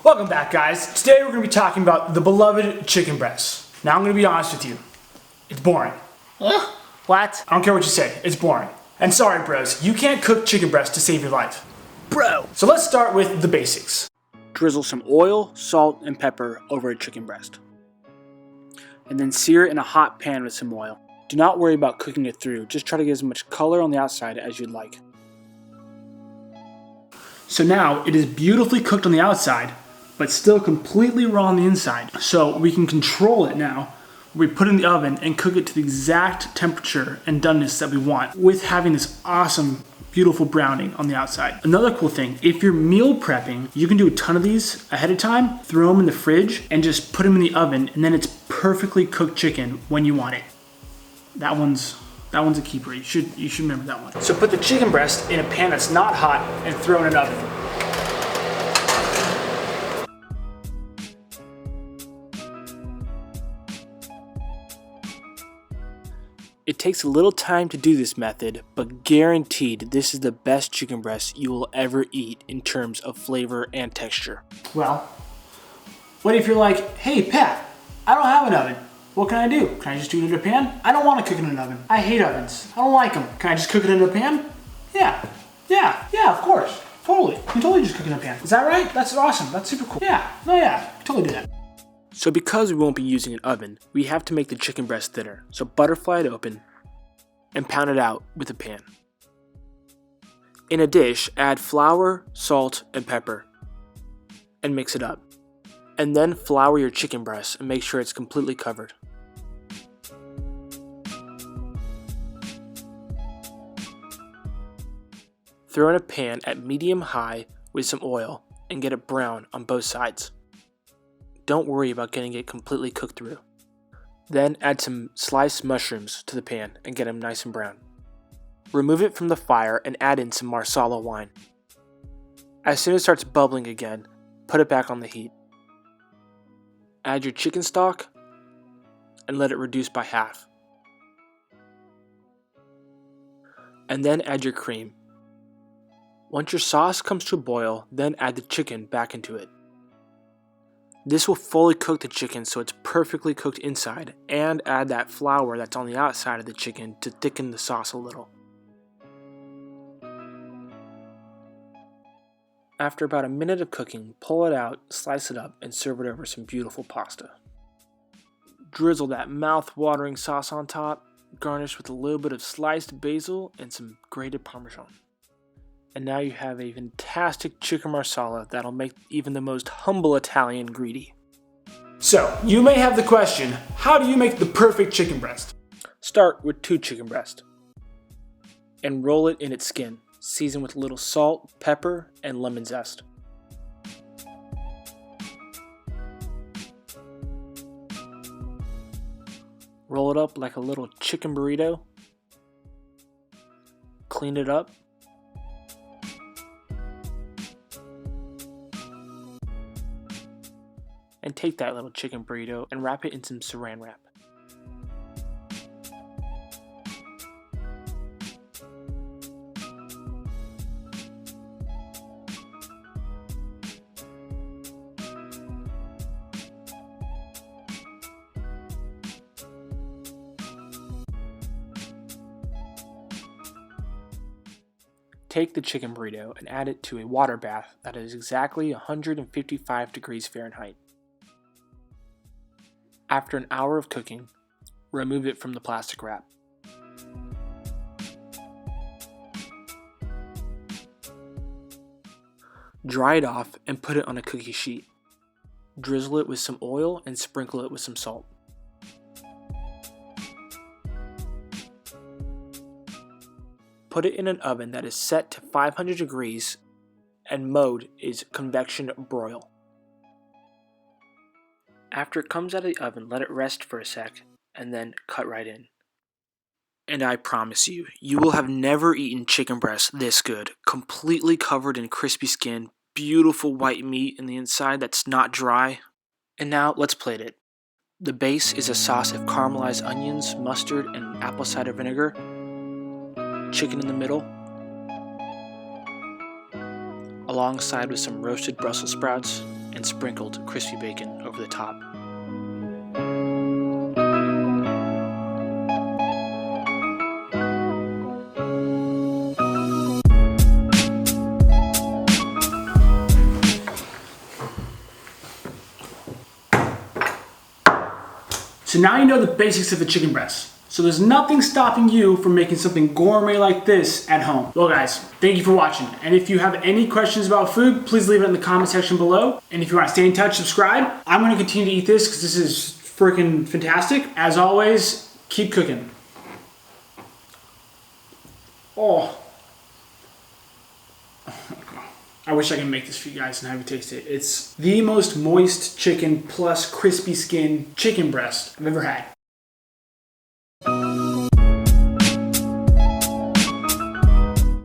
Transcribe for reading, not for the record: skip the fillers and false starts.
Welcome back, guys. Today we're going to be talking about the beloved chicken breast. Now I'm going to be honest with you. It's boring. What? I don't care what you say. It's boring. And sorry, bros, you can't cook chicken breast to save your life. Bro! So let's start with the basics. Drizzle some oil, salt, and pepper over a chicken breast. And then sear it in a hot pan with some oil. Do not worry about cooking it through. Just try to get as much color on the outside as you'd like. So now it is beautifully cooked on the outside, but still completely raw on the inside. So we can control it now. We put it in the oven and cook it to the exact temperature and doneness that we want with having this awesome, beautiful browning on the outside. Another cool thing, if you're meal prepping, you can do a ton of these ahead of time, throw them in the fridge, and just put them in the oven, and then it's perfectly cooked chicken when you want it. That one's a keeper. You should remember that one. So put the chicken breast in a pan that's not hot and throw in an oven. It takes a little time to do this method, but guaranteed this is the best chicken breast you will ever eat in terms of flavor and texture. Well, what if you're like, hey Pat, I don't have an oven. What can I do? Can I just do it in a pan? I don't want to cook it in an oven. I hate ovens. I don't like them. Can I just cook it in a pan? Yeah, of course. Totally. You can totally just cook it in a pan. Is that right? That's awesome. That's super cool. Yeah, totally do that. So because we won't be using an oven, we have to make the chicken breast thinner. So butterfly it open and pound it out with a pan. In a dish, add flour, salt, and pepper and mix it up. And then flour your chicken breast and make sure it's completely covered. Throw in a pan at medium-high with some oil and get it brown on both sides. Don't worry about getting it completely cooked through. Then add some sliced mushrooms to the pan and get them nice and brown. Remove it from the fire and add in some Marsala wine. As soon as it starts bubbling again, put it back on the heat. Add your chicken stock and let it reduce by half. And then add your cream. Once your sauce comes to a boil, then add the chicken back into it. This will fully cook the chicken so it's perfectly cooked inside, and add that flour that's on the outside of the chicken to thicken the sauce a little. After about a minute of cooking, pull it out, slice it up, and serve it over some beautiful pasta. Drizzle that mouth-watering sauce on top, garnish with a little bit of sliced basil and some grated Parmesan. And now you have a fantastic chicken marsala that'll make even the most humble Italian greedy. So, you may have the question, how do you make the perfect chicken breast? Start with 2 chicken breasts and roll it in its skin. Season with a little salt, pepper, and lemon zest. Roll it up like a little chicken burrito. Clean it up. And take that little chicken burrito and wrap it in some saran wrap. Take the chicken burrito and add it to a water bath that is exactly 155 degrees Fahrenheit. After an hour of cooking, remove it from the plastic wrap. Dry it off and put it on a cookie sheet. Drizzle it with some oil and sprinkle it with some salt. Put it in an oven that is set to 500 degrees and mode is convection broil. After it comes out of the oven, let it rest for a sec and then cut right in. And I promise you, you will have never eaten chicken breast this good. Completely covered in crispy skin, beautiful white meat in the inside that's not dry. And now let's plate it. The base is a sauce of caramelized onions, mustard, and apple cider vinegar. Chicken in the middle. alongside with some roasted Brussels sprouts and sprinkled crispy bacon over the top. So now you know the basics of the chicken breast. So there's nothing stopping you from making something gourmet like this at home. Well guys, thank you for watching. And if you have any questions about food, please leave it in the comment section below. And if you want to stay in touch, subscribe. I'm going to continue to eat this because this is freaking fantastic. As always, keep cooking. Oh. I wish I could make this for you guys and have you taste it. It's the most moist chicken plus crispy skin chicken breast I've ever had.